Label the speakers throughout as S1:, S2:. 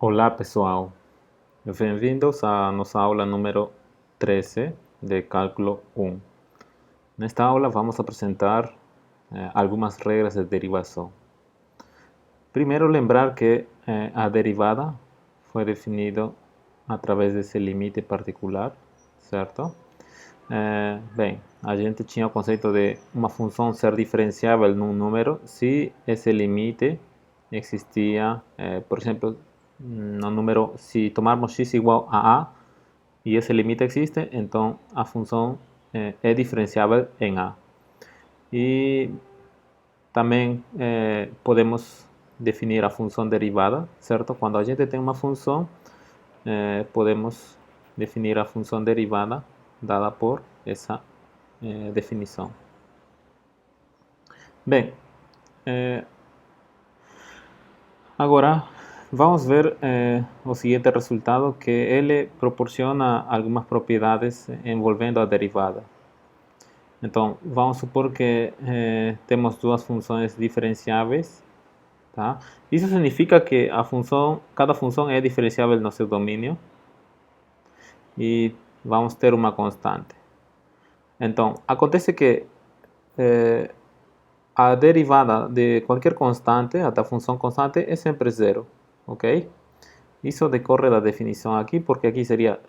S1: Olá pessoal, bem-vindos à nossa aula número 13 de Cálculo 1. Nesta aula vamos apresentar algumas regras de derivação. Primeiro, lembrar que a derivada foi definida através desse limite particular, certo? Bem, a gente tinha o conceito de uma função ser diferenciável num número se esse limite existia, por exemplo, no número, se tomarmos x igual a e esse limite existe, então a função é diferenciável em a. E também podemos definir a função derivada, certo? Quando a gente tem uma função, podemos definir a função derivada dada por essa definição. Bem, agora vamos ver o seguinte resultado, que ele proporciona algumas propriedades envolvendo a derivada. Então, vamos supor que temos duas funções diferenciáveis, tá? Isso significa que cada função é diferenciável no seu domínio e vamos ter uma constante. Então, acontece que a derivada de qualquer constante, da função constante, é sempre zero, ok? Isso decorre da definição aqui, porque aqui seria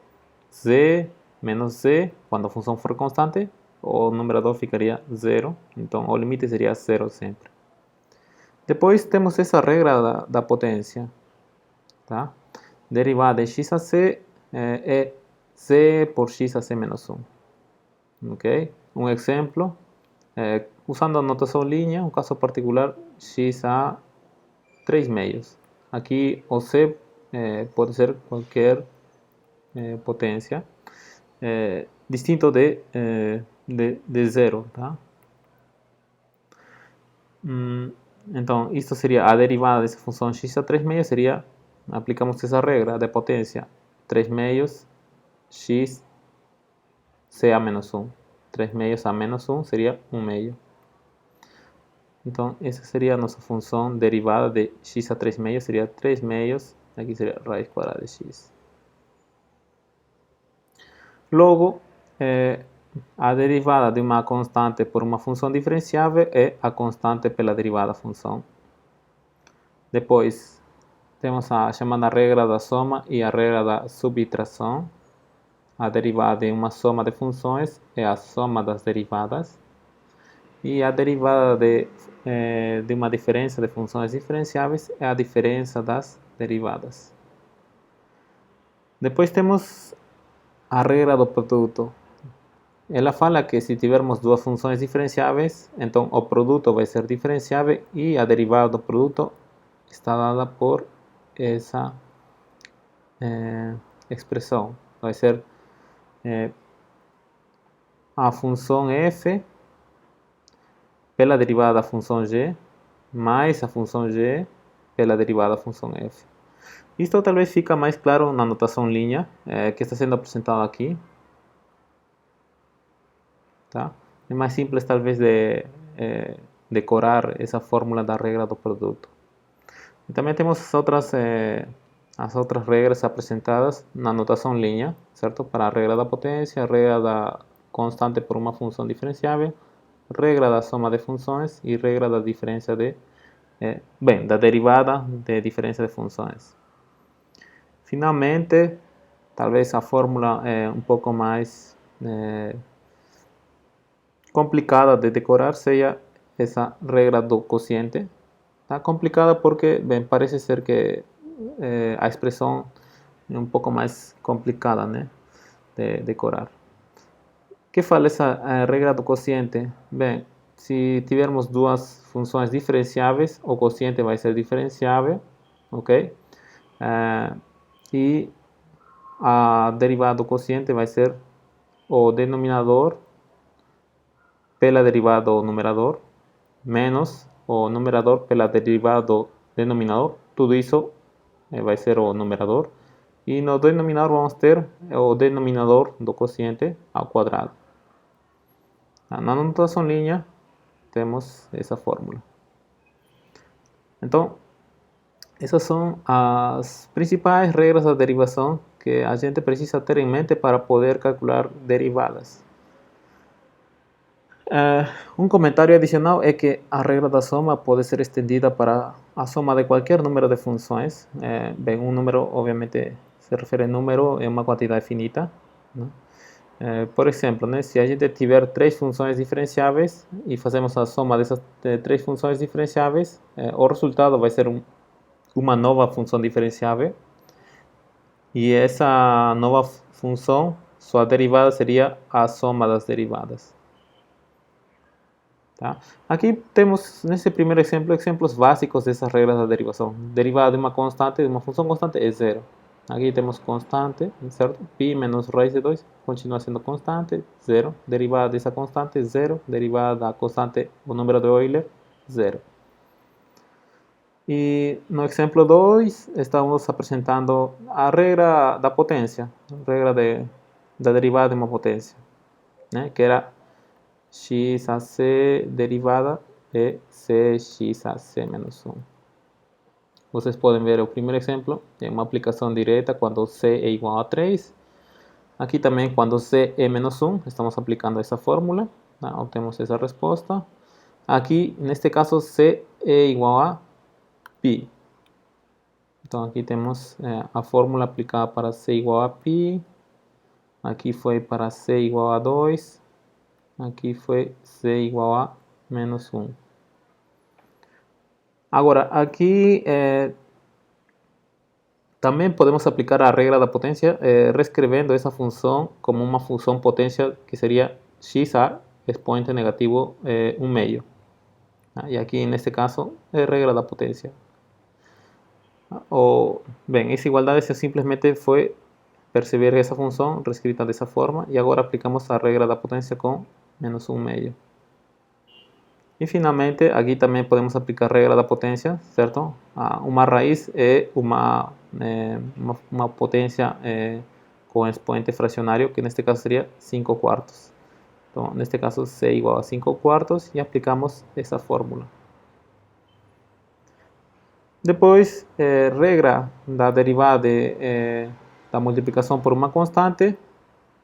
S1: z menos z, quando a função for constante, o numerador ficaria zero, então o limite seria zero sempre. Depois temos essa regra da potência, tá? Derivada de x a c é c por x a c menos 1, ok? Um exemplo, usando a notação linha, um caso particular, x a 3 meios. Aqui o c pode ser qualquer potência, distinto de zero, tá? Então, isto seria a derivada dessa função x a 3 meios, seria, aplicamos essa regra de potência, 3 meios x c a menos 1. 3 meios a menos 1 seria 1 meio. Então, essa seria a nossa função derivada de x a 3 meios, seria 3 meios, aqui seria raiz quadrada de x. Logo, a derivada de uma constante por uma função diferenciável é a constante pela derivada da função. Depois, temos a chamada regra da soma e a regra da subtração. A derivada de uma soma de funções é a soma das derivadas. E a derivada de uma diferença de funções diferenciáveis é a diferença das derivadas. Depois temos a regra do produto. Ela fala que se tivermos duas funções diferenciáveis, então o produto vai ser diferenciável e a derivada do produto está dada por essa expressão. Vai ser a função f pela derivada da função g mais a função g pela derivada da função f. Isto talvez fica mais claro na notação linha que está sendo apresentada aqui. Tá? É mais simples talvez de decorar essa fórmula da regra do produto. E também temos as outras regras apresentadas na notação linha, certo? Para a regra da potência, a regra da constante por uma função diferenciável, regra da soma de funções e regra da diferença da derivada de diferença de funções. Finalmente, talvez a fórmula é um pouco mais complicada de decorar seja essa regra do quociente. Está complicada porque, bem, parece ser que a expressão é um pouco mais complicada, né, de decorar. O que fala essa regra do quociente? Bem, se tivermos duas funções diferenciáveis, o quociente vai ser diferenciável, ok? E a derivada do quociente vai ser o denominador pela derivada do numerador menos o numerador pela derivada do denominador. Tudo isso vai ser o numerador. E no denominador vamos ter o denominador do quociente ao quadrado. Na notação linha temos essa fórmula. Então, Essas são as principais regras da derivação que a gente precisa ter em mente para poder calcular derivadas. Um comentário adicional é que a regra da soma pode ser estendida para a soma de qualquer número de funções. Bem, um número, obviamente, se refere a número, é uma quantidade finita, né? Por exemplo, né, se a gente tiver três funções diferenciáveis e fazemos a soma dessas três funções diferenciáveis, o resultado vai ser uma nova função diferenciável. E essa nova função, sua derivada seria a soma das derivadas. Tá? Aqui temos, nesse primeiro exemplo, exemplos básicos dessas regras da derivação. Derivada de uma constante, de uma função constante, é zero. Aqui temos constante, certo? Pi menos raiz de 2 continua sendo constante, zero. Derivada dessa constante, zero. Derivada da constante, o número de Euler, zero. E no exemplo 2, estamos apresentando a regra da potência, a regra da derivada de uma potência, né? Que era x a c derivada de cx a c menos 1. Vocês podem ver o primeiro exemplo, é uma aplicação direta quando c é igual a 3. Aqui também, quando c é menos 1, estamos aplicando essa fórmula, tá? Obtemos essa resposta. Aqui, neste caso, c é igual a π. Então, aqui temos a fórmula aplicada para c igual a π. Aqui foi para c igual a 2. Aqui foi c igual a menos 1. Agora, aqui também podemos aplicar a regra da potência, reescrevendo essa função como uma função potência que seria x a expoente negativo 1 meio. E aqui, neste caso, é regra da potência. Bem, essa igualdade simplesmente foi perceber essa função reescrita dessa forma e agora aplicamos a regra da potência com menos 1 meio. E finalmente, aqui também podemos aplicar a regra da potência, certo? Uma raiz é uma potência com expoente fracionário, que neste caso seria 5 quartos. Então, neste caso, c igual a 5 quartos e aplicamos essa fórmula. Depois, regra da derivada da multiplicação por uma constante,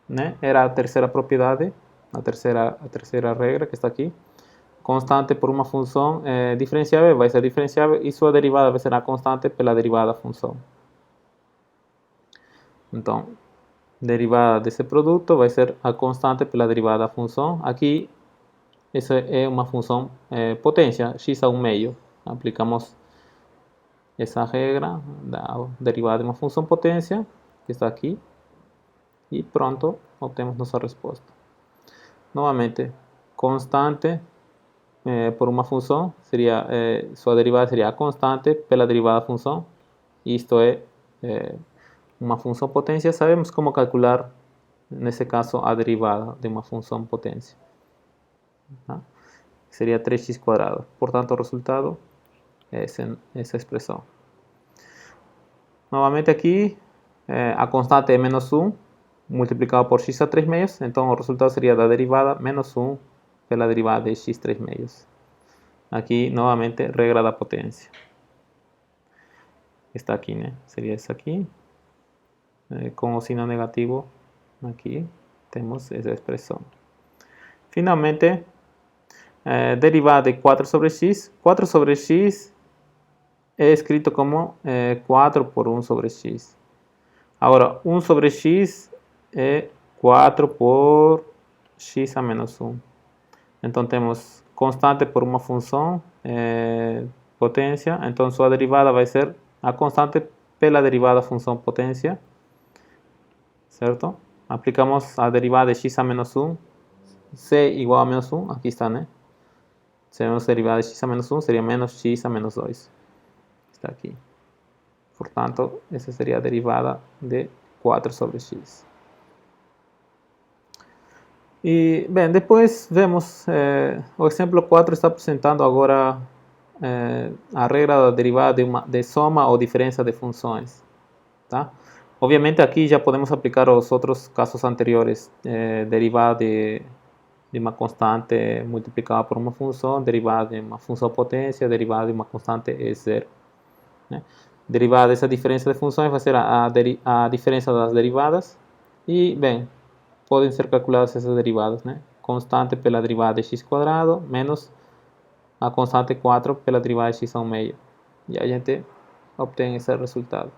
S1: né? Era a terceira propriedade, a terceira regra que está aqui. Constante por uma função diferenciável vai ser diferenciável e sua derivada vai ser a constante pela derivada da função. Então, derivada desse produto vai ser a constante pela derivada da função. Aqui, essa é uma função potência, x a 1 meio. Aplicamos essa regra da derivada de uma função potência, que está aqui, e pronto, obtemos nossa resposta. Novamente, constante por uma função, seria, sua derivada seria a constante pela derivada da função. Isto é uma função potência. Sabemos como calcular, nesse caso, a derivada de uma função potência. Tá? Seria 3x quadrado. Portanto, o resultado é essa expressão. Novamente aqui, a constante é menos 1 multiplicado por x a 3 meios. Então, o resultado seria da derivada menos 1 pela derivada de x 3 meios. Aqui, novamente, regra da potência. Está aqui, né? Seria essa aqui. Com o signo negativo, aqui temos essa expressão. Finalmente, derivada de 4 sobre x. 4 sobre x é escrito como 4 por 1 sobre x. Agora, 1 sobre x é 4 por x a menos 1. Então, temos constante por uma função, potência. Então, sua derivada vai ser a constante pela derivada da função potência. Certo? Aplicamos a derivada de x a menos 1. C igual a menos 1. Aqui está, né? Se temos a derivada de x a menos 1, seria menos x a menos 2. Está aqui. Portanto, essa seria a derivada de 4 sobre x. E, bem, depois vemos, o exemplo 4 está apresentando agora a regra da derivada de soma ou diferença de funções. Tá? Obviamente aqui já podemos aplicar os outros casos anteriores, derivada de uma constante multiplicada por uma função, derivada de uma função potência, derivada de uma constante é zero. né? Derivada dessa diferença de funções vai ser a diferença das derivadas. E, bem, podem ser calculadas essas derivadas, né? Constante pela derivada de x² menos a constante 4 pela derivada de x ao meio. E a gente obtém esse resultado.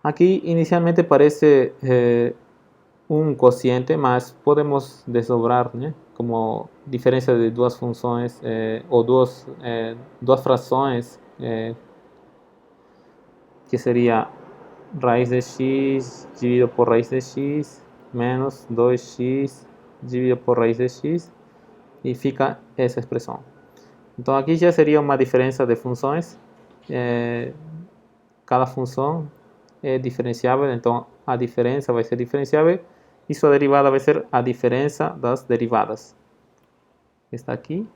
S1: Aqui inicialmente parece um quociente, mas podemos desdobrar, né? Como diferença de duas funções ou duas frações, que seria raiz de x dividido por raiz de x menos 2x dividido por raiz de x, e fica essa expressão. Então aqui já seria uma diferença de funções. Cada função é diferenciável, então a diferença vai ser diferenciável e sua derivada vai ser a diferença das derivadas. Está aqui.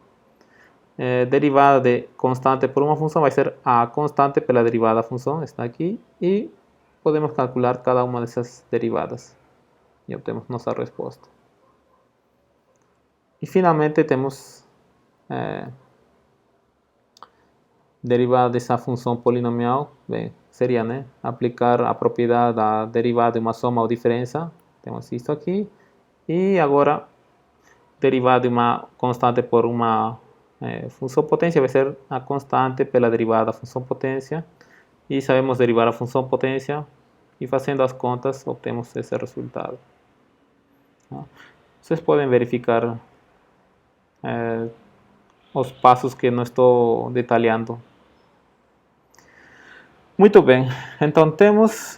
S1: Derivada de constante por uma função vai ser a constante pela derivada da função, está aqui, e podemos calcular cada uma dessas derivadas e obtemos nossa resposta. E finalmente temos derivada dessa função polinomial. Bem, seria, né, aplicar a propriedade da derivada de uma soma ou diferença. Temos isso aqui. E agora, derivada de uma constante por uma função potência vai ser a constante pela derivada da função potência. E sabemos derivar a função potência. E fazendo as contas, obtemos esse resultado. Vocês podem verificar os passos que não estou detalhando. Muito bem, então temos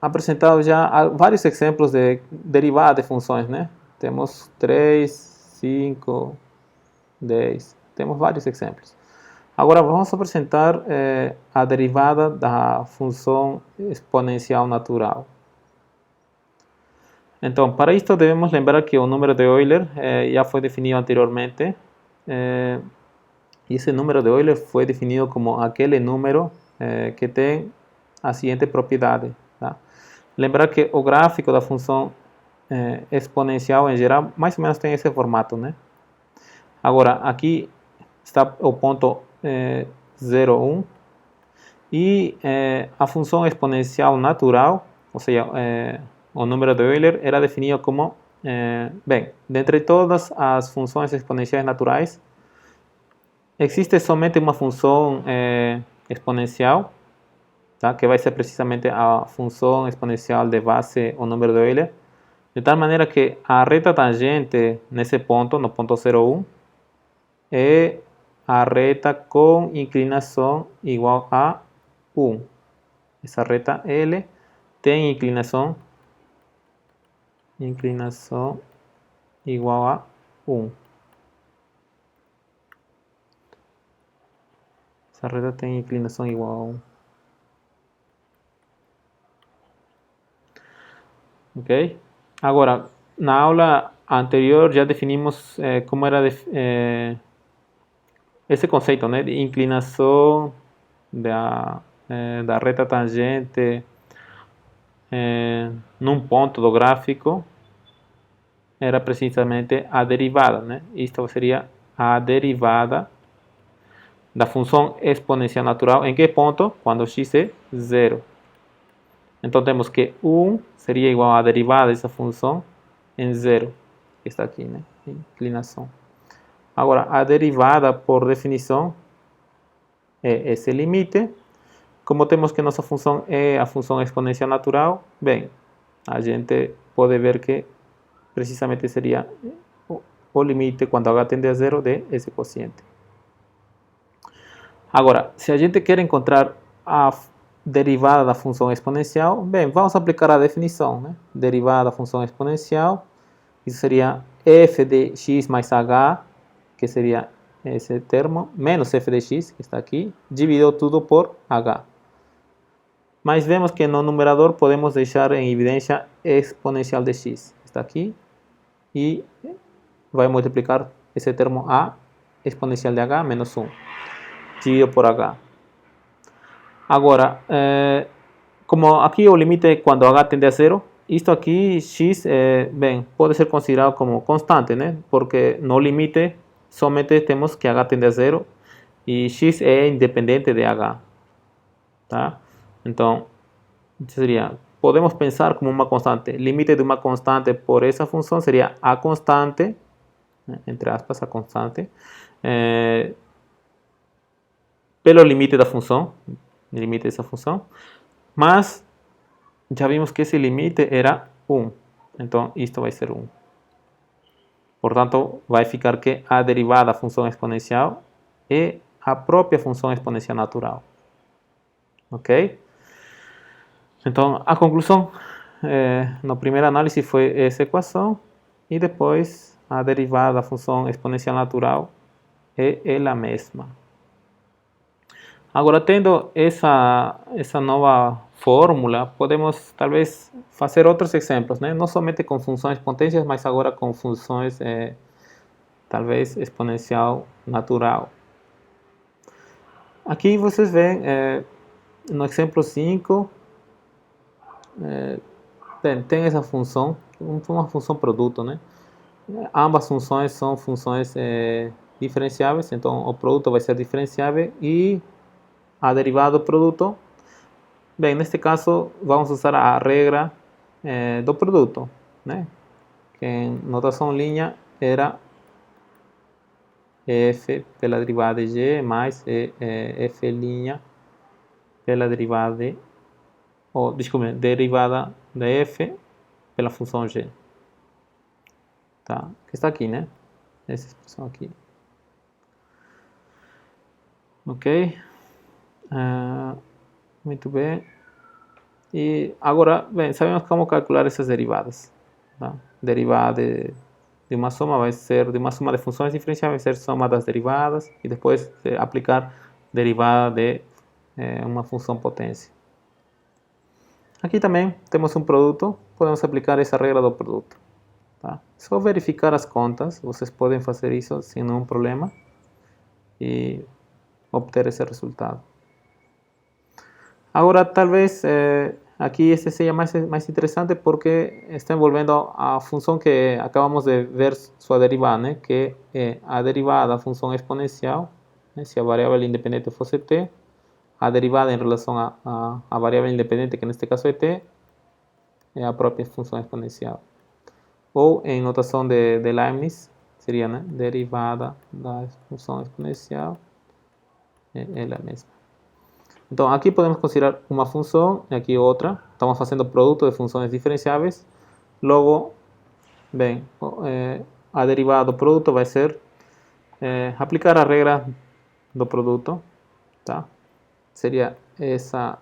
S1: apresentado já vários exemplos de derivada de funções, né? Temos 3, 5, 10, temos vários exemplos. Agora vamos apresentar a derivada da função exponencial natural. Então, para isto devemos lembrar que o número de Euler já foi definido anteriormente. E esse número de Euler foi definido como aquele número que tem a seguinte propriedade. Tá? Lembrar que o gráfico da função exponencial em geral mais ou menos tem esse formato, né? Agora, aqui está o ponto 0, 1. E a função exponencial natural, ou seja, o número de Euler era definido como, bem, dentre todas as funções exponenciais naturais, existe somente uma função exponencial, tá? Que vai ser precisamente a função exponencial de base, o número de Euler, de tal maneira que a reta tangente nesse ponto, no ponto 0, 1, é a reta com inclinação igual a 1. Essa reta L tem inclinação igual a 1. Essa reta tem inclinação igual a 1. Ok? Agora, na aula anterior já definimos como era esse conceito, né, de inclinação da reta tangente num ponto do gráfico. Era precisamente a derivada, né? Isto seria a derivada da função exponencial natural. Em que ponto? Quando x é 0. Então temos que 1 seria igual à derivada dessa função em 0, que está aqui, né? Inclinação. Agora, a derivada, por definição, é esse limite. Como temos que nossa função é a função exponencial natural, bem, a gente pode ver que precisamente seria o limite quando h tende a 0 de esse quociente. Agora, se a gente quer encontrar a derivada da função exponencial, bem, vamos aplicar a definição, né? Derivada da função exponencial, isso seria f de x mais h, que seria esse termo, menos f de x, que está aqui, dividido tudo por h. Mas vemos que no numerador podemos deixar em evidência exponencial de x, está aqui, e vai multiplicar esse termo a exponencial de h menos 1, dividido por h. Agora, como aqui o limite é quando h tende a 0, isto aqui, x, bem, pode ser considerado como constante, né? Porque no limite somente temos que h tende a 0 e x é independente de h, tá? Então, seria, podemos pensar como uma constante. Limite de uma constante por essa função seria a constante, entre aspas, a constante, pelo limite da função, limite dessa função, mas já vimos que esse limite era 1, então isto vai ser 1. Portanto, vai ficar que a derivada da função exponencial é a própria função exponencial natural. Ok? Então, a conclusão na primeira análise foi essa equação e depois a derivada da função exponencial natural é ela mesma. Agora, tendo essa nova fórmula, podemos talvez fazer outros exemplos, né? Não somente com funções potências, mas agora com funções talvez exponencial natural. Aqui vocês veem no exemplo 5, tem essa função, uma função produto, né? Ambas funções são funções diferenciáveis, então o produto vai ser diferenciável e a derivada do produto, bem, neste caso vamos usar a regra do produto, né? Que em notação linha era f pela derivada de g mais f' pela derivada de, desculpe, derivada da f pela função g. Tá? Que está aqui, né? Essa expressão aqui. Ok? Muito bem. E agora, bem, sabemos como calcular essas derivadas. Tá? Derivada de uma soma vai ser, de uma soma de funções diferenciáveis, vai ser soma das derivadas e depois aplicar derivada de uma função potência. Aqui também temos um produto, podemos aplicar essa regra do produto. Tá? Só verificar as contas, vocês podem fazer isso sem nenhum problema e obter esse resultado. Agora, talvez aqui este seja mais interessante porque está envolvendo a função que acabamos de ver sua derivada, né? Que é a derivada da função exponencial, né? Se a variável independente fosse t, a derivada em relação à variável independente, que neste caso é t, é a própria função exponencial. Ou em notação de Leibniz, seria, né? Derivada da função exponencial é ela mesma. Então, aqui podemos considerar uma função e aqui outra. Estamos fazendo produto de funções diferenciáveis. Logo, bem, a derivada do produto vai ser aplicar a regra do produto. Tá? Seria essa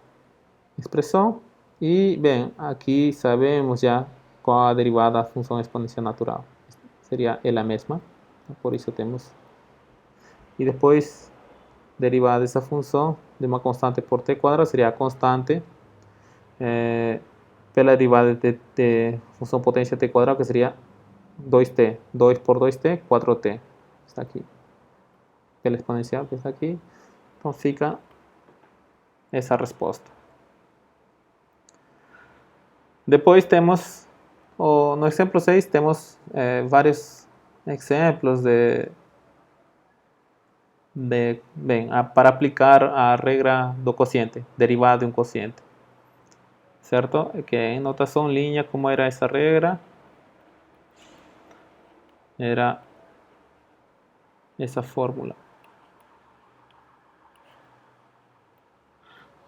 S1: expressão. E, bem, aqui sabemos já qual a derivada da função exponencial natural. Seria ela mesma. Por isso temos. E depois, derivada dessa função de uma constante por t quadrado seria a constante pela derivada de função potência t quadrado, que seria 2t. 2 por 2t, 4t. Está aqui. Pela exponencial que está aqui. Então fica essa resposta. Depois temos, no exemplo 6, temos vários exemplos para aplicar a regra do quociente, derivada de um quociente. Certo? Que em notação linha, como era essa regra? Era essa fórmula.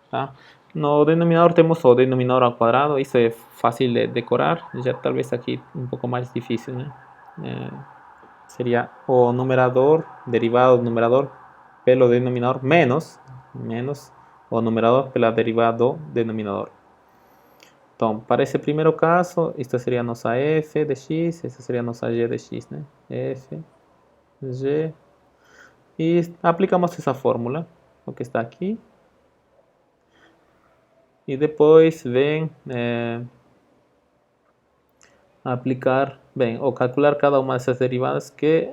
S1: Tá? No denominador temos o denominador ao quadrado, isso é fácil de decorar, já talvez aqui um pouco mais difícil, né? Seria o numerador, derivado do numerador pelo denominador menos o numerador pela derivada do denominador. Então, para esse primeiro caso, esta seria a nossa f de x, essa seria a nossa g de x, né? F, g, e aplicamos essa fórmula, o que está aqui. E depois vem aplicar, ou calcular cada uma dessas derivadas que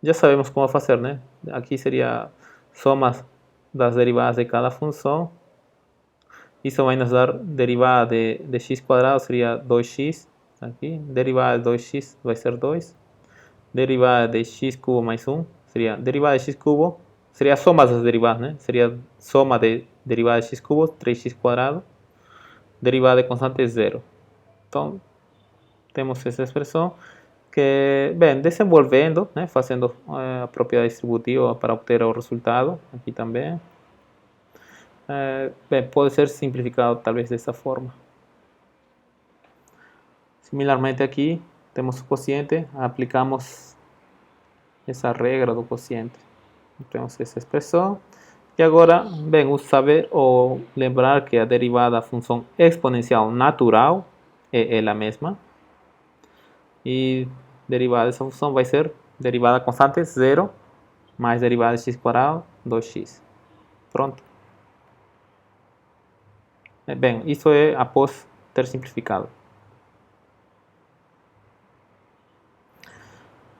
S1: já sabemos como fazer, né? Aqui seria soma das derivadas de cada função. Isso vai nos dar derivada de x quadrado, seria 2x. Aqui. Derivada de 2x vai ser 2. Derivada de x cubo mais 1 sería derivada de x cubo, sería soma das derivadas, né? Seria soma de derivada de x cubo, 3x quadrado, derivada de constante é zero. Então, temos essa expressão que, bem, desenvolvendo, né, fazendo a propriedade distributiva para obter o resultado, aqui também, bem, pode ser simplificado talvez dessa forma. Similarmente aqui, temos o quociente, aplicamos essa regra do quociente. Temos essa expressão. E agora, bem, saber ou lembrar que a derivada da função exponencial natural é ela mesma. E derivada dessa função vai ser derivada constante 0 mais derivada de x quadrado, 2x. Pronto. Bem, isso é após ter simplificado.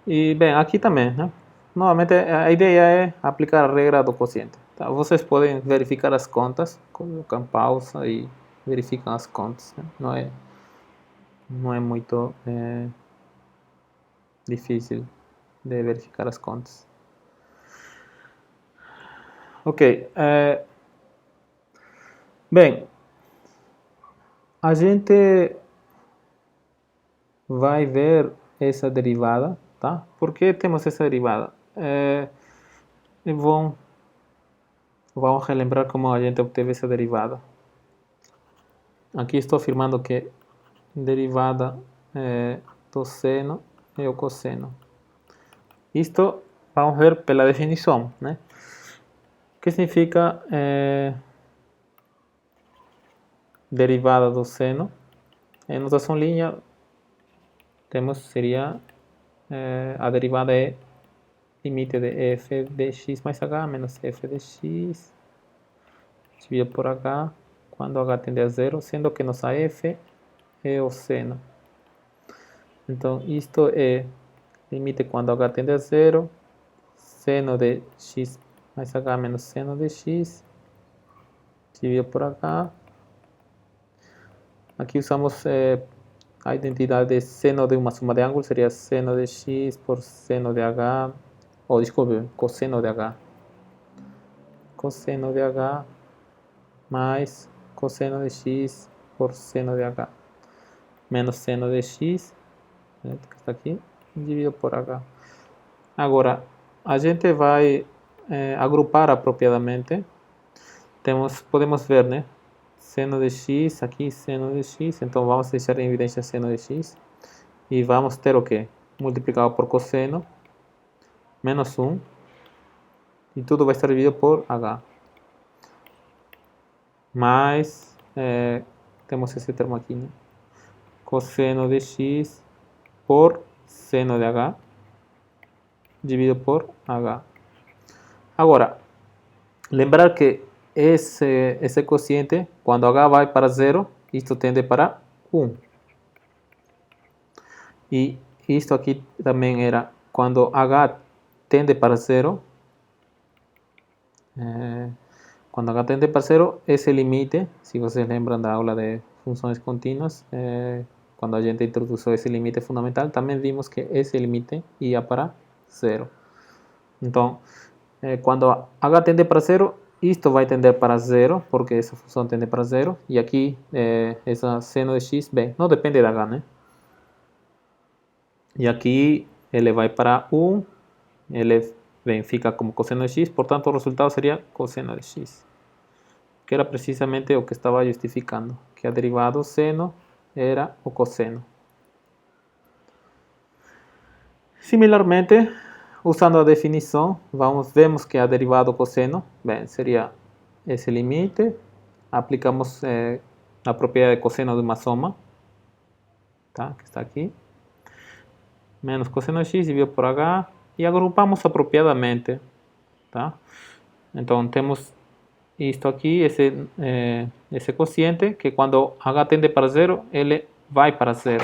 S1: E, bem, aqui também, né? Novamente, a ideia é aplicar a regra do quociente. Tá? Vocês podem verificar as contas, colocam pausa e verificam as contas. Né? Não é muito difícil de verificar as contas. Ok. Bem, a gente vai ver essa derivada, tá? Por que temos essa derivada? Vamos relembrar como a gente obteve essa derivada. Aqui estou afirmando que derivada do seno é o cosseno. Isto vamos ver pela definição, né? O que significa derivada do seno? Em notação linear, seria a derivada é limite de f de x mais h menos f de x dividido por h quando h tende a zero, sendo que nossa f é o seno. Então, isto é limite quando h tende a zero, seno de x mais h menos seno de x dividido por h. Aqui usamos a identidade de seno de uma soma de ângulos, seria seno de x por seno de h, ou desculpe, cosseno de h. Cosseno de h mais cosseno de x por seno de h menos seno de x, que está aqui, dividido por h. Agora, a gente vai agrupar apropriadamente. Podemos ver, né? Seno de x, aqui seno de x, então vamos deixar em evidência seno de x. E vamos ter o quê? Multiplicado por cosseno, menos 1, e tudo vai estar dividido por h. Mais, temos esse termo aqui, né? Cosseno de x por seno de h, dividido por h. Agora, lembrar que esse quociente, quando h vai para 0, isto tende para 1. E isto aqui também era quando h tende para 0. Quando h tende para 0, esse limite, se vocês lembram da aula de funções contínuas, quando a gente introduziu esse limite fundamental, também vimos que esse limite ia para 0. Então, quando h tende para 0, isto vai tender para 0, porque essa função tende para 0. E aqui, essa seno de x, bem, não depende de h, né? E aqui ele vai para 1, ele fica como cosseno de x, portanto o resultado seria cosseno de x. Que era precisamente o que estava justificando, que a derivada do seno era o cosseno. Similarmente, usando a definição, vemos que a derivada do cosseno, bem, seria esse limite, aplicamos a propriedade de cosseno de uma soma, tá? Que está aqui, menos cosseno de x dividido por h, e agrupamos apropriadamente, tá? Então, temos isto aqui, esse quociente, que quando h tende para 0, ele vai para 0.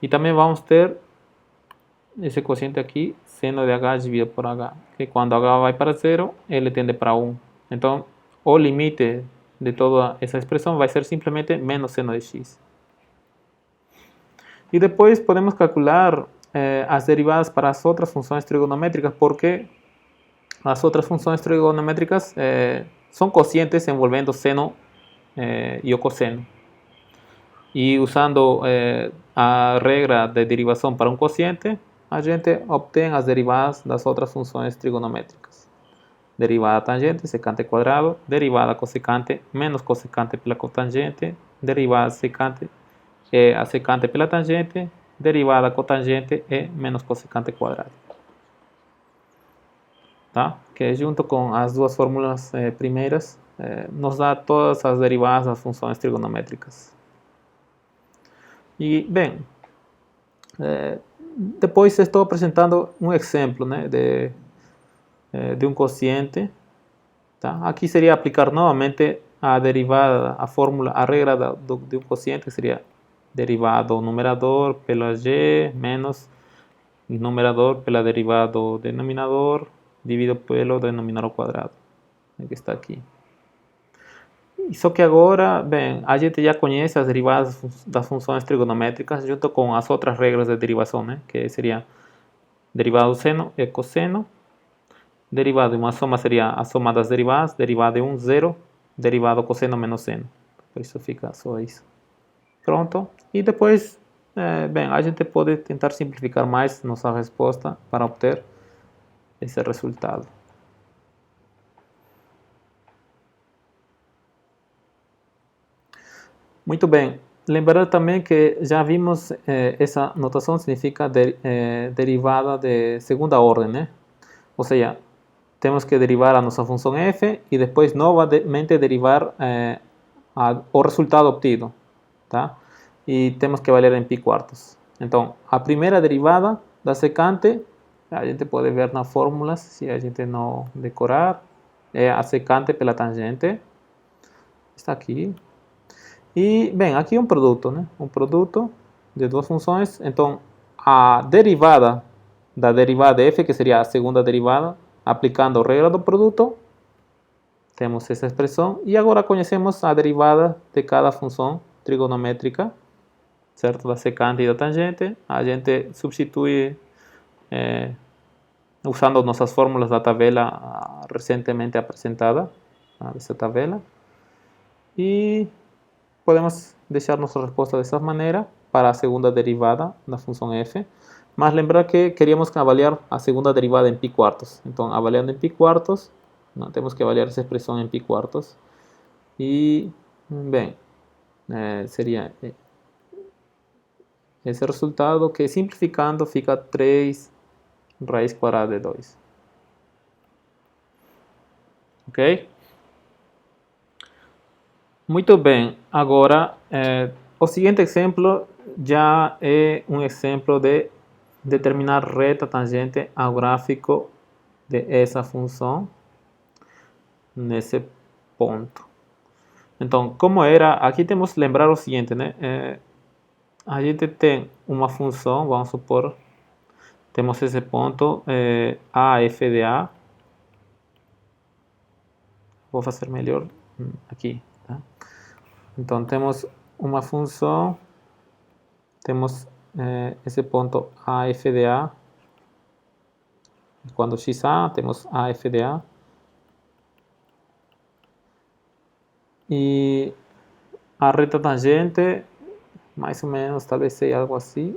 S1: E também vamos ter esse quociente aqui, seno de h dividido por h, que quando h vai para 0, ele tende para 1. Então, o limite de toda essa expressão vai ser simplesmente menos seno de x. E depois podemos calcular as derivadas para as outras funções trigonométricas, porque as outras funções trigonométricas são quocientes envolvendo seno e o cosseno. E usando a regra de derivação para um quociente, a gente obtém as derivadas das outras funções trigonométricas. Derivada tangente, secante quadrado, derivada cossecante menos cossecante pela cotangente, derivada secante a secante pela tangente, derivada cotangente e menos cossecante quadrado. Tá? Que junto com as duas fórmulas primeiras nos dá todas as derivadas das funções trigonométricas. E, bem, depois estou apresentando um exemplo, né, de um quociente. Tá? Aqui seria aplicar novamente a derivada, a fórmula, a regra de um quociente, que seria derivada do numerador pela g menos numerador pela derivada do denominador dividido pelo denominador quadrado, que está aqui. Só que agora, bem, a gente já conhece as derivadas das funções trigonométricas junto com as outras regras de derivação, né? Que seria derivada do seno e cosseno, derivada de uma soma seria a soma das derivadas, derivada de 1, 0, derivada do cosseno menos seno. Por isso fica só isso. Pronto. E depois, bem, a gente pode tentar simplificar mais nossa resposta para obter esse resultado. Muito bem. Lembrar também que já vimos essa notação significa derivada de segunda ordem, né? Ou seja, temos que derivar a nossa função f e depois novamente derivar o resultado obtido, tá? E temos que valer em π quartos. Então, a primeira derivada da secante, a gente pode ver nas fórmulas, se a gente não decorar, é a secante pela tangente. Está aqui. E, bem, aqui é um produto, né? Um produto de duas funções. Então, a derivada da derivada de f, que seria a segunda derivada, aplicando a regra do produto, temos essa expressão. E agora conhecemos a derivada de cada função trigonométrica, certo? Da secante e da tangente. A gente substitui usando nossas fórmulas da tabela recentemente apresentada, essa tabela. E podemos deixar nossa resposta dessa maneira para a segunda derivada da função f. Mas lembrar que queríamos avaliar a segunda derivada em π quartos. Então, avaliando em π quartos, temos que avaliar essa expressão em π quartos. E, bem, seria esse resultado que, simplificando, fica 3 raiz quadrada de 2. Ok? Muito bem. Agora, o seguinte exemplo já é um exemplo de determinar reta tangente ao gráfico de essa função nesse ponto. Então, como era, aqui temos que lembrar o seguinte, né? A gente tem uma função, vamos supor, temos esse ponto a f de a. Vou fazer melhor aqui, tá? Então, temos uma função, temos esse ponto a f de a. Quando xa, temos a f de a. E a reta tangente, mais ou menos, talvez seja algo assim.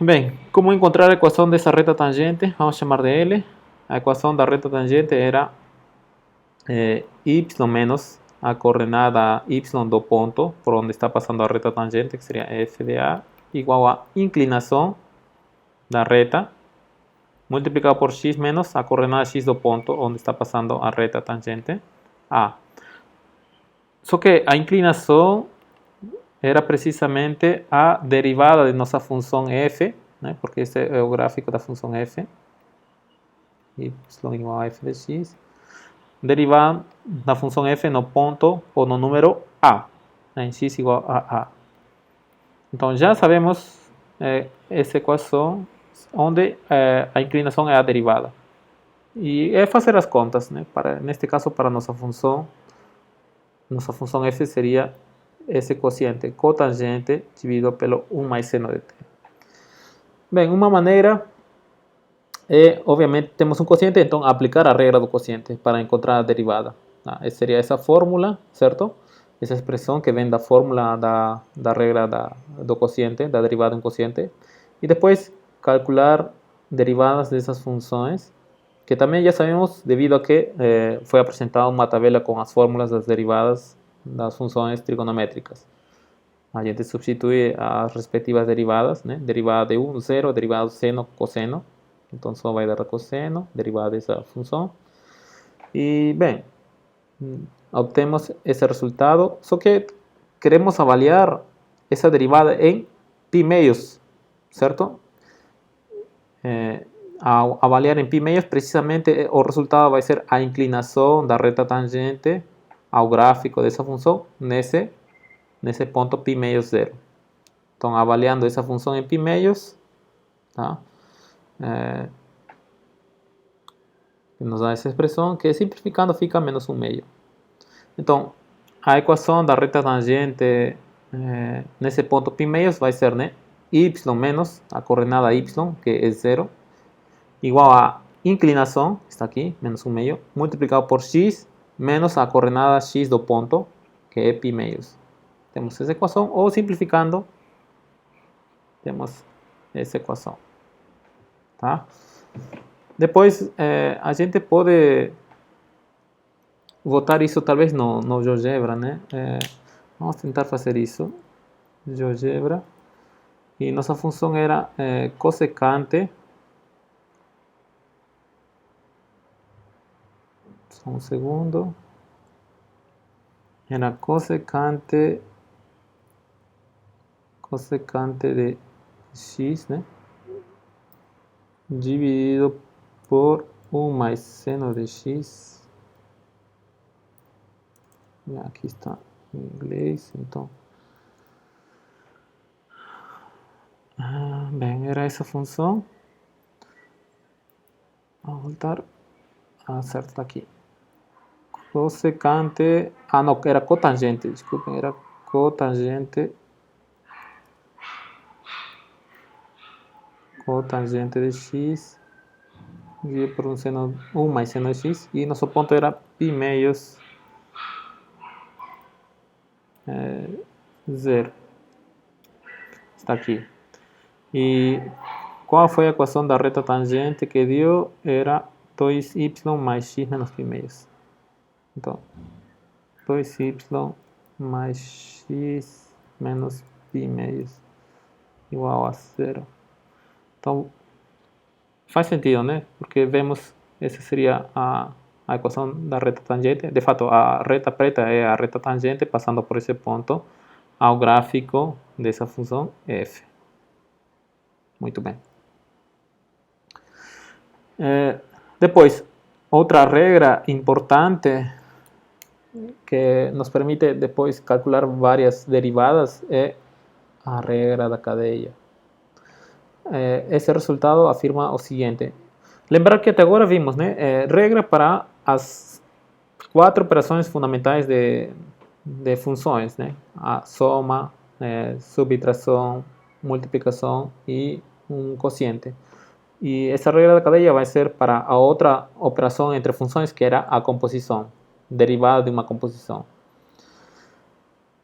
S1: Bem, como encontrar a equação dessa reta tangente? Vamos chamar de L. A equação da reta tangente era y menos a coordenada y do ponto por onde está passando a reta tangente, que seria f de a, igual a inclinação da reta, multiplicado por x menos a coordenada x do ponto onde está passando a reta tangente a. Só que a inclinação era precisamente a derivada de nossa função f, né? Porque esse é o gráfico da função f, y igual a f de x, derivada da função f no ponto ou no número a, em x igual a a. Então já sabemos essa equação onde a inclinação é a derivada. E é fazer as contas, né? Neste caso, para nossa função f seria esse quociente cotangente dividido pelo 1 mais seno de t. Bem, uma maneira é, obviamente, temos um quociente, então aplicar a regra do quociente para encontrar a derivada. Essa seria essa fórmula, certo? Essa expressão que vem da fórmula da regra do quociente, da derivada de um quociente. E depois calcular derivadas dessas funções, que também já sabemos devido a que foi apresentada uma tabela com as fórmulas das derivadas das funções trigonométricas. A gente substitui as respectivas derivadas, né? Derivada de 1, 0, derivada do seno, cosseno. Então só vai dar cosseno, derivada dessa função. E, bem, obtemos esse resultado, só que queremos avaliar essa derivada em π meios, certo? Ao avaliar em π meios, precisamente o resultado vai ser a inclinação da reta tangente ao gráfico dessa função nesse ponto π meios 0. Então, avaliando essa função em π meios, tá? Nos dá essa expressão que, simplificando, fica menos 1 meio. Então, a equação da reta tangente nesse ponto π meios vai ser, né, y menos a coordenada y, que é 0, igual a inclinação, está aqui, menos 1 meio, multiplicado por x menos a coordenada x do ponto, que é π meios. Temos essa equação, ou simplificando, temos essa equação. Tá? Depois, a gente pode botar isso talvez no GeoGebra, né? Vamos tentar fazer isso. GeoGebra. E nossa função era cossecante. Só um segundo. Era cossecante de x, né? Dividido por 1 mais seno de x. Aqui está em inglês, então. Bem, era essa função. Vamos voltar. Certo, está aqui. Cossecante. Não, era cotangente, desculpem, era cotangente de x dividido por 1 mais seno de x, e nosso ponto era π meios 0. Está aqui. E qual foi a equação da reta tangente que deu? Era 2y mais x menos π meios. Então, 2y mais x menos π meios igual a 0. Então, faz sentido, né? Porque vemos, essa seria a equação da reta tangente. De fato, a reta preta é a reta tangente passando por esse ponto ao gráfico dessa função f. Muito bem. Depois, outra regra importante que nos permite depois calcular várias derivadas é a regra da cadeia. Esse resultado afirma o seguinte. Lembrar que até agora vimos, né, regra para as 4 operações fundamentais de funções, né? A soma, subtração, multiplicação e um quociente. E essa regra da cadeia vai ser para a outra operação entre funções, que era a composição, derivada de uma composição.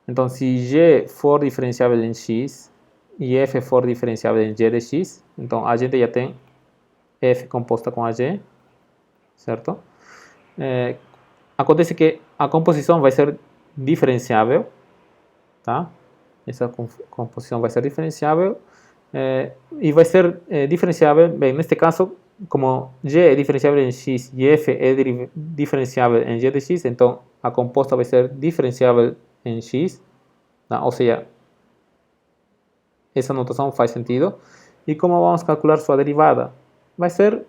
S1: Então, se g for diferenciável em x e f for diferenciável em g de x, então a gente já tem f composta com a g, certo? Acontece que a composição vai ser diferenciável, tá? Essa composição vai ser diferenciável, e vai ser diferenciável, bem, neste caso, como g é diferenciável em x e f é diferenciável em g de x, então a composta vai ser diferenciável em x, tá? Ou seja, essa notação faz sentido. E como vamos calcular sua derivada? Vai ser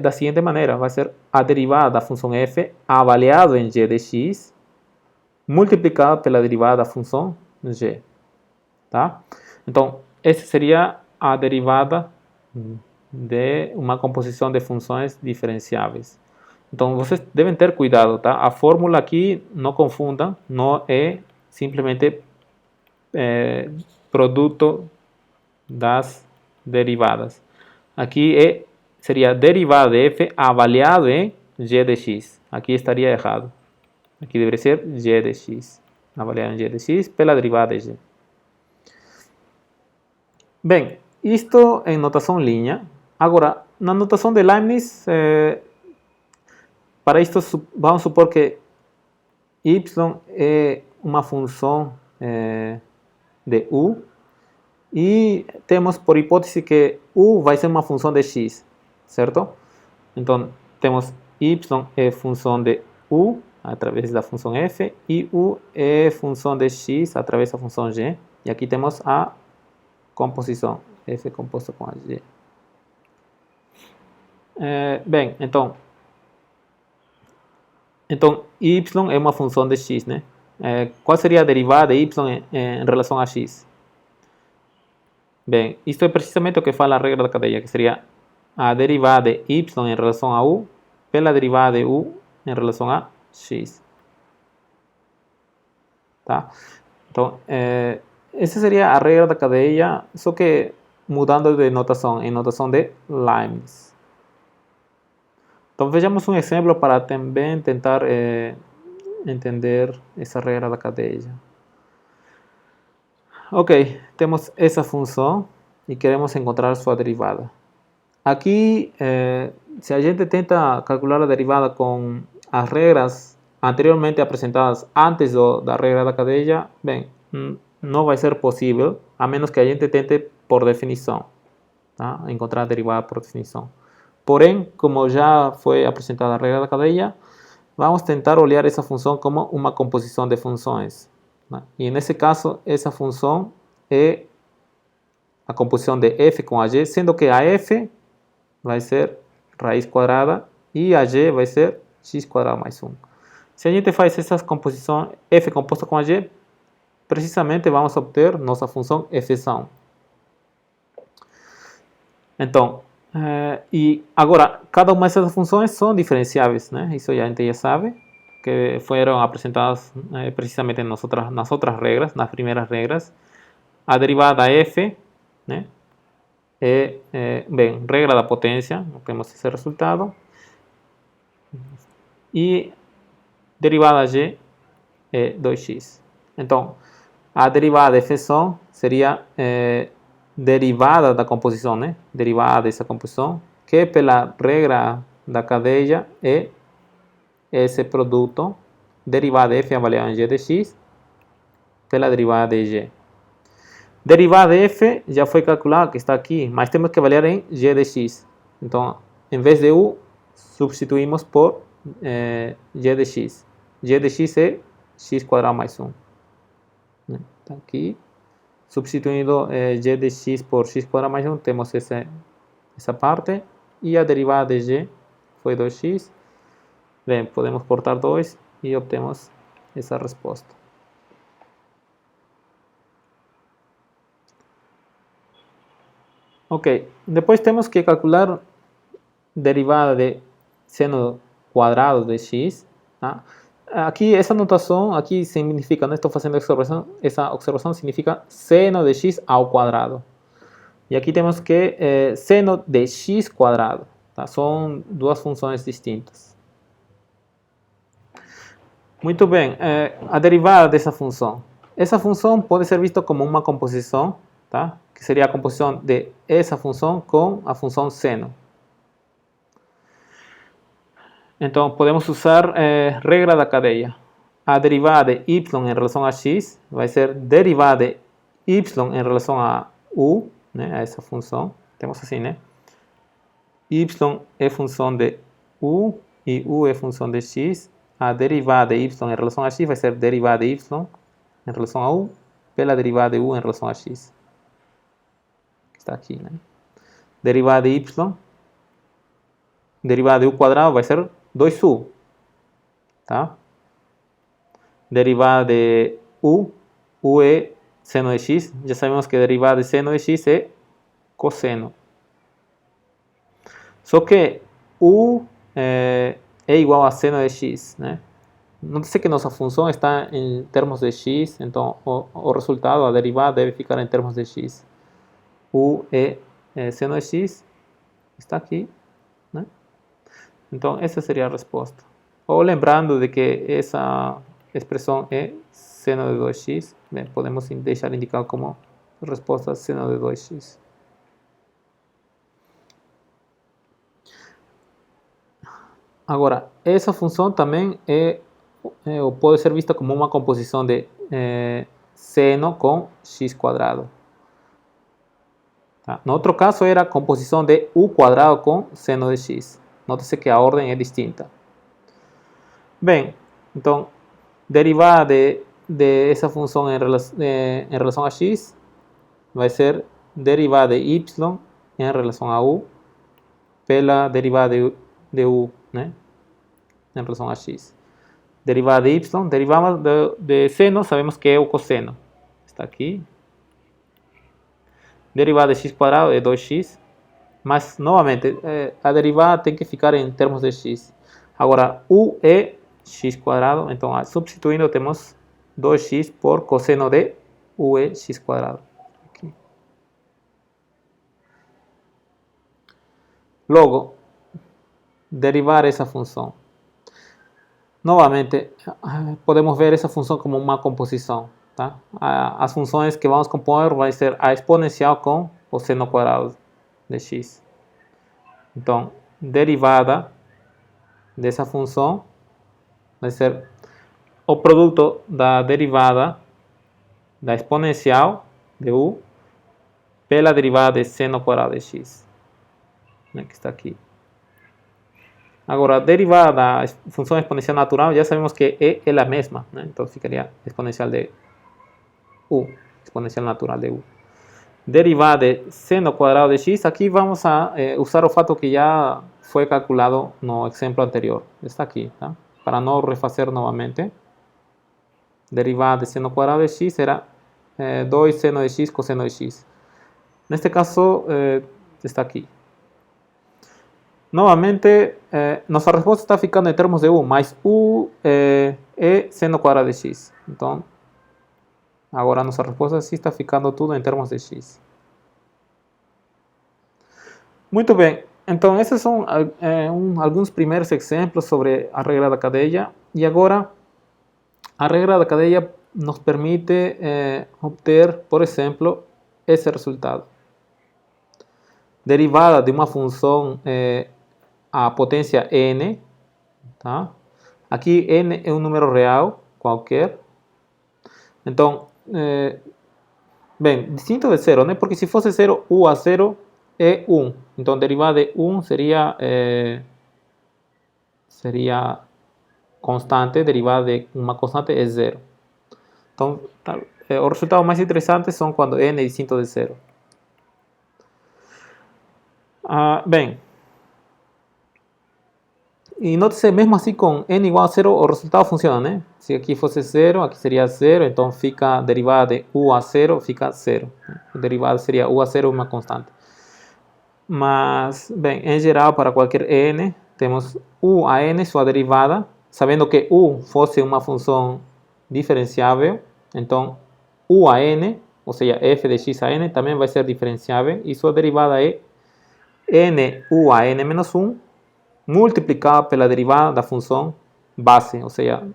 S1: da seguinte maneira, vai ser a derivada da função f avaliado em g de x multiplicado pela derivada da função g, tá? Então, essa seria a derivada de uma composição de funções diferenciáveis. Então, vocês devem ter cuidado, tá? A fórmula aqui, não confundam, não é simplesmente produto das derivadas. Aqui seria derivada de f avaliado em g de x. Aqui estaria errado. Aqui deveria ser g de x. Avaliado em g de x pela derivada de g. Bem, isto em notação linha. Agora, na notação de Leibniz, para isto vamos supor que y é uma função de u e temos por hipótese que u vai ser uma função de x, certo? Então, temos y é função de u através da função f e u é função de x através da função g. E aqui temos a composição, f composta com a g. Bem, então y é uma função de x, né? Qual seria a derivada de y em relação a x? Bem, isto é precisamente o que fala a regra da cadeia, que seria a derivada de y em relação a u pela derivada de u em relação a x. Tá? Então, essa seria a regra da cadeia, só que mudando de notação, em notação de Leibniz. Então, vejamos um exemplo para também tentar entender essa regra da cadeia. Ok, temos essa função e queremos encontrar sua derivada. Aqui, se a gente tenta calcular a derivada com as regras anteriormente apresentadas antes da regra da cadeia, bem, não vai ser possível, a menos que a gente tente por definição, tá? Encontrar a derivada por definição. Porém, como já foi apresentada a regra da cadeia, vamos tentar olhar essa função como uma composição de funções. Né? E nesse caso, essa função é a composição de f com a g, sendo que a f vai ser raiz quadrada e a g vai ser x quadrado mais 1. Se a gente faz essa composição f composta com a g, precisamente vamos obter nossa função f são. Então, e agora, cada uma dessas funções são diferenciáveis, né? Isso a gente já sabe, que foram apresentadas precisamente nas outras regras, nas primeiras regras. A derivada f, né? Bem, regra da potência, temos esse resultado. E derivada g é 2x. Então, a derivada de f são seria derivada da composição, né? Derivada dessa composição, que pela regra da cadeia é esse produto, derivada de f avaliado em g de x, pela derivada de g. Derivada de f já foi calculada, que está aqui, mas temos que avaliar em g de x. Então, em vez de u, substituímos por g de x. G de x é x quadrado mais 1. Está aqui. Substituindo g de x por x quadrado mais 1, temos essa parte. E a derivada de g foi 2x. Bem, podemos cortar 2 e obtemos essa resposta. Ok, depois temos que calcular derivada de seno quadrado de x. Tá? Aqui, essa notação aqui significa, não estou fazendo essa observação significa seno de x ao quadrado. E aqui temos que seno de x quadrado. Tá? São duas funções distintas. Muito bem, a derivada dessa função. Essa função pode ser vista como uma composição, tá? Que seria a composição de essa função com a função seno. Então, podemos usar regra da cadeia. A derivada de y em relação a x vai ser derivada de y em relação a u, né, a essa função. Temos assim, né? Y é função de u e u é função de x. A derivada de y em relação a x vai ser derivada de y em relação a u pela derivada de u em relação a x. Está aqui, né? Derivada de y, derivada de u quadrado vai ser 2u, tá? Derivada de u é seno de x, já sabemos que a derivada de seno de x é cosseno. Só que u é igual a seno de x, né? Nótese que nossa função está em termos de x, então o resultado, a derivada, deve ficar em termos de x. U é seno de x está aqui, né? Então, essa seria a resposta. Ou lembrando de que essa expressão é seno de 2x, bem, podemos deixar indicado como resposta seno de 2x. Agora, essa função também pode ser vista como uma composição de seno com x quadrado. Tá? No outro caso, era a composição de u quadrado com seno de x. Note-se que a ordem é distinta. Bem, então, derivada de essa função em relação a x vai ser derivada de y em relação a u pela derivada de u, né, em relação a x. Derivada de y, derivada de seno, sabemos que é o cosseno. Está aqui. Derivada de x quadrado é 2x. Mas, novamente, a derivada tem que ficar em termos de x. Agora, u é x quadrado, então substituindo temos 2x por cosseno de u é x quadrado. Aqui. Logo, derivar essa função. Novamente, podemos ver essa função como uma composição. Tá? As funções que vamos compor vai ser a exponencial com o seno quadrado de x. Então, derivada dessa função vai ser o produto da derivada da exponencial de u pela derivada de seno quadrado de x, né, que está aqui. Agora, a derivada da função exponencial natural, já sabemos que é ela mesma, né? Então ficaria exponencial de u, exponencial natural de u. Derivada de seno quadrado de x, aqui vamos a usar o fato que já foi calculado no exemplo anterior. Está aqui, tá? Para não refazer novamente. Derivada de seno quadrado de x será 2 seno de x cosseno de x. Neste caso, está aqui. Novamente, nossa resposta está ficando em termos de u, mas u é seno quadrado de x. Então, agora nossa resposta sim está ficando tudo em termos de x. Muito bem, então esses são alguns primeiros exemplos sobre a regra da cadeia. E agora, a regra da cadeia nos permite obter, por exemplo, esse resultado. Derivada de uma função a potência n, tá? Aqui n é um número real qualquer. Então, bem, distinto de zero, né? Porque se fosse zero, u a zero é 1. Então, derivada de 1 seria constante, derivada de uma constante é zero. Então, os resultados mais interessantes são quando n é distinto de zero. Bem, e note-se, mesmo assim com n igual a zero, o resultado funciona, né? Se aqui fosse zero, aqui seria zero, então fica a derivada de u a zero, fica zero. A derivada seria u a zero, uma constante. Mas, bem, em geral, para qualquer n, temos u a n, sua derivada, sabendo que u fosse uma função diferenciável, então u a n, ou seja, f de x a n, também vai ser diferenciável, e sua derivada é n u a n menos 1, multiplicado pela derivada da função base, ou seja,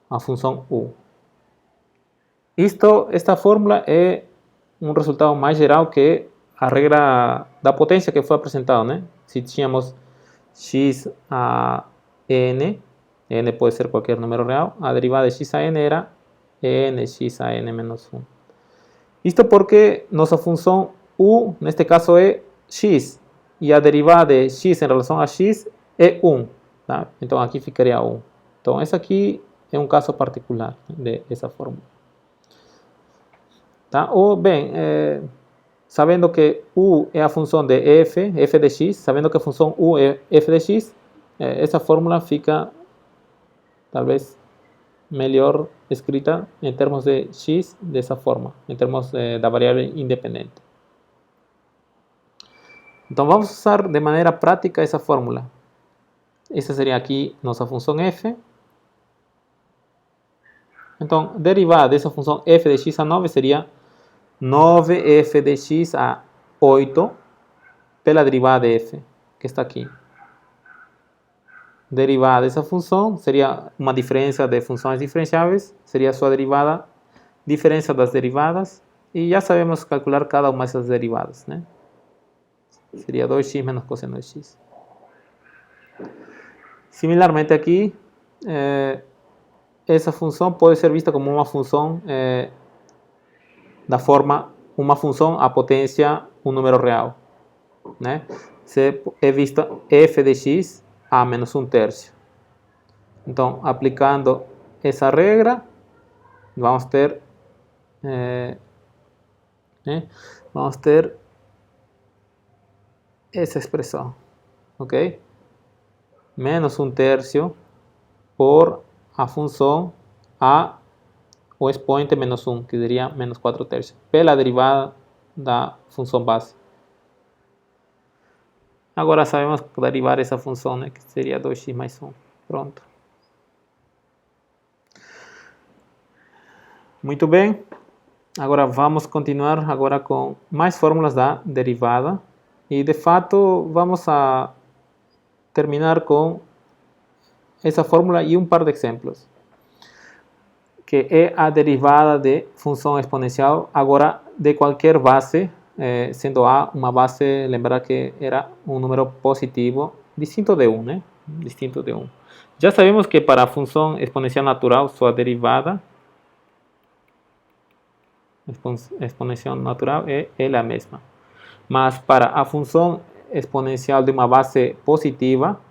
S1: a função u. Esta fórmula é um resultado mais geral que a regra da potência que foi apresentada, né? Se tínhamos x a n, n pode ser qualquer número real, a derivada de x a n era n x a n menos 1. Isto porque nossa função u, neste caso, é x, e a derivada de x em relação a x é 1. Tá? Então, aqui ficaria 1. Então, esse aqui é um caso particular dessa fórmula. Tá? Ou, bem, sabendo que u é a função de f de x, sabendo que a função u é f de x, essa fórmula fica, talvez, melhor escrita em termos de x dessa forma, em termos da variável independente. Então, vamos usar de maneira prática essa fórmula. Essa seria aqui nossa função f,
S2: Então, derivada dessa função f de x a 9 seria 9f de x a 8 pela derivada de f, que está aqui. Derivada dessa função seria uma diferença de funções diferenciáveis, seria a sua derivada, diferença das derivadas, e já sabemos calcular cada uma dessas derivadas, né? Seria 2x menos cosseno de x. Similarmente aqui, essa função pode ser vista como uma função da forma, uma função à potência um número real, né? Se é vista f de x a menos 1/3. Então, aplicando essa regra, vamos ter essa expressão, ok? Menos 1/3 por a função a o expoente menos 1, que seria menos 4/3, pela derivada da função base. Agora sabemos derivar essa função, né, que seria 2x mais 1. Pronto. Muito bem. Agora vamos continuar agora com mais fórmulas da derivada. E de fato vamos a terminar com essa fórmula e um par de exemplos, que é a derivada de função exponencial agora de qualquer base, sendo A uma base, lembrar que era um número positivo, distinto de 1, né? Distinto de 1. Já sabemos que para a função exponencial natural, sua derivada exponencial natural é a mesma. Mas para a função exponencial de uma base positiva,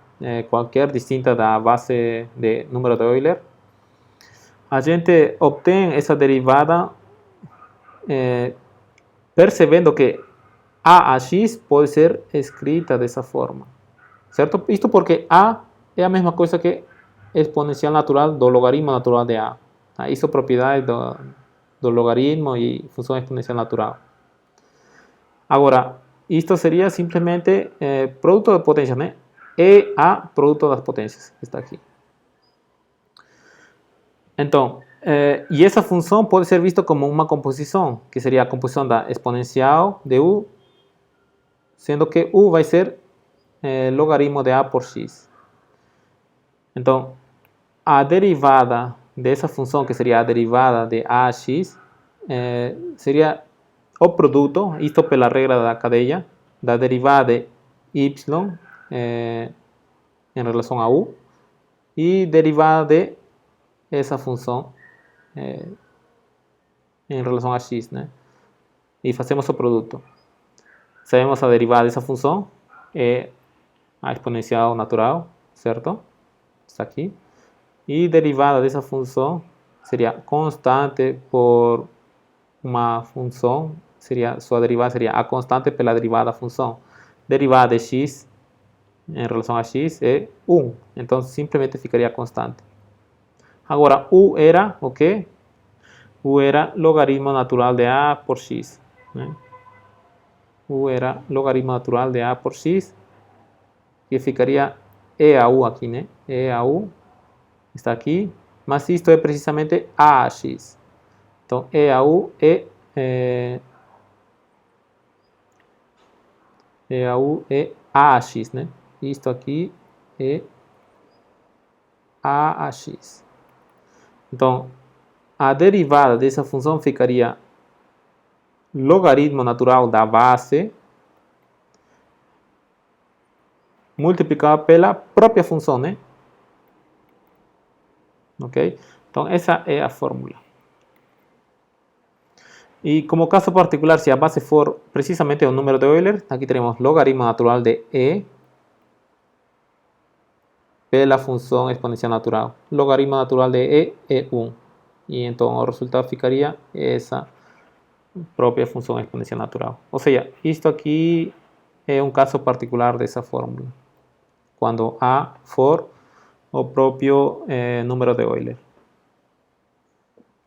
S2: qualquer distinta da base de número de Euler, a gente obtém essa derivada percebendo que a x pode ser escrita dessa forma, certo? Isto porque a é a mesma coisa que exponencial natural do logaritmo natural de a. Isso é propriedade do logaritmo e função exponencial natural. Agora, isto seria simplesmente produto de potências, né? E a produto das potências, que está aqui. Então, e essa função pode ser vista como uma composição, que seria a composição da exponencial de u, sendo que u vai ser logaritmo de a por x. Então, a derivada dessa função, que seria a derivada de ax, seria o produto, isto pela regra da cadeia, da derivada de y em relação a u e derivada de essa função em relação a x, né? E fazemos o produto. Sabemos a derivada dessa função é a exponencial natural, certo? Está aqui. E derivada dessa função seria constante por uma função, sua derivada seria a constante pela derivada da função. Derivada de x em relação a x é 1, então simplesmente ficaria constante. Agora, u era o quê? U era logaritmo natural de a por x, né? U era logaritmo natural de a por x, que ficaria e a u aqui, né? E a u está aqui, mas isto é precisamente ax. Então, e a u é ax, né? Isto aqui é ax. Então, a derivada dessa função ficaria logaritmo natural da base multiplicado pela própria função, né? Ok? Então, essa é a fórmula. E como caso particular, se a base for precisamente o número de Euler, aqui teremos logaritmo natural de e pela função exponencial natural. Logaritmo natural de e é 1. E então o resultado ficaria essa própria função exponencial natural. Ou seja, isto aqui é um caso particular dessa fórmula, quando a for o próprio número de Euler.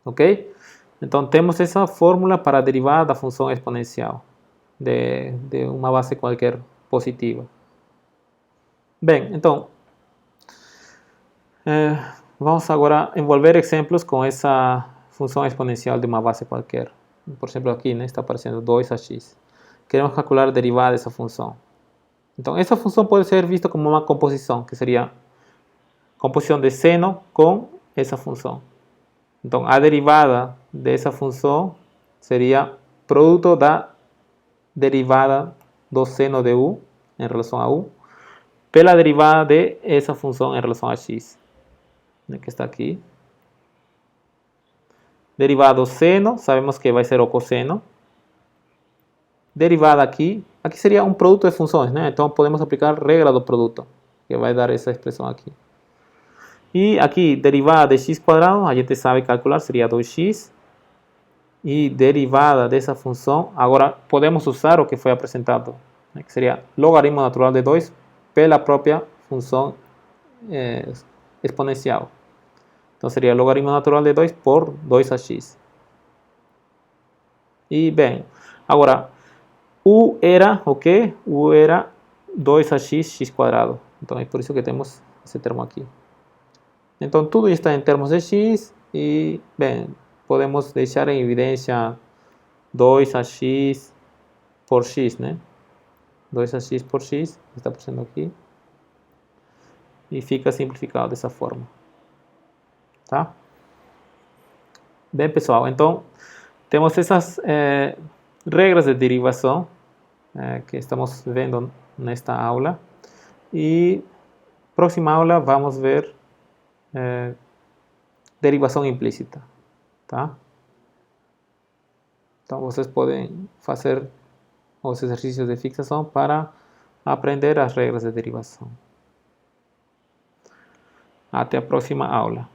S2: Ok? Então temos essa fórmula para a derivada da função exponencial de uma base qualquer positiva. Bem, então Vamos agora a envolver exemplos com essa função exponencial de uma base qualquer. Por exemplo, aqui, né, está aparecendo 2ax. Queremos calcular a derivada dessa função. Então, essa função pode ser vista como uma composição, que seria composição de seno com essa função. Então, a derivada dessa função seria produto da derivada do seno de u em relação a u pela derivada de essa função em relação a x, né, que está aqui. Derivada do seno, sabemos que vai ser o cosseno. Derivada aqui seria um produto de funções, né? Então podemos aplicar a regra do produto, que vai dar essa expressão aqui. E aqui, derivada de x quadrado, a gente sabe calcular, seria 2x. E derivada dessa função, agora podemos usar o que foi apresentado, né, que seria logaritmo natural de 2 pela própria função exponencial. Então seria logaritmo natural de 2 por 2ax. E bem, agora, u era o quê? U era 2ax, x quadrado. Então é por isso que temos esse termo aqui. Então tudo está em termos de x e, bem, podemos deixar em evidência 2ax por x, né? 2ax por x, está aparecendo aqui. E fica simplificado dessa forma. Tá? Bem, pessoal, então temos essas regras de derivação que estamos vendo nesta aula. E próxima aula vamos ver derivação implícita. Tá? Então vocês podem fazer os exercícios de fixação para aprender as regras de derivação. Até a próxima aula.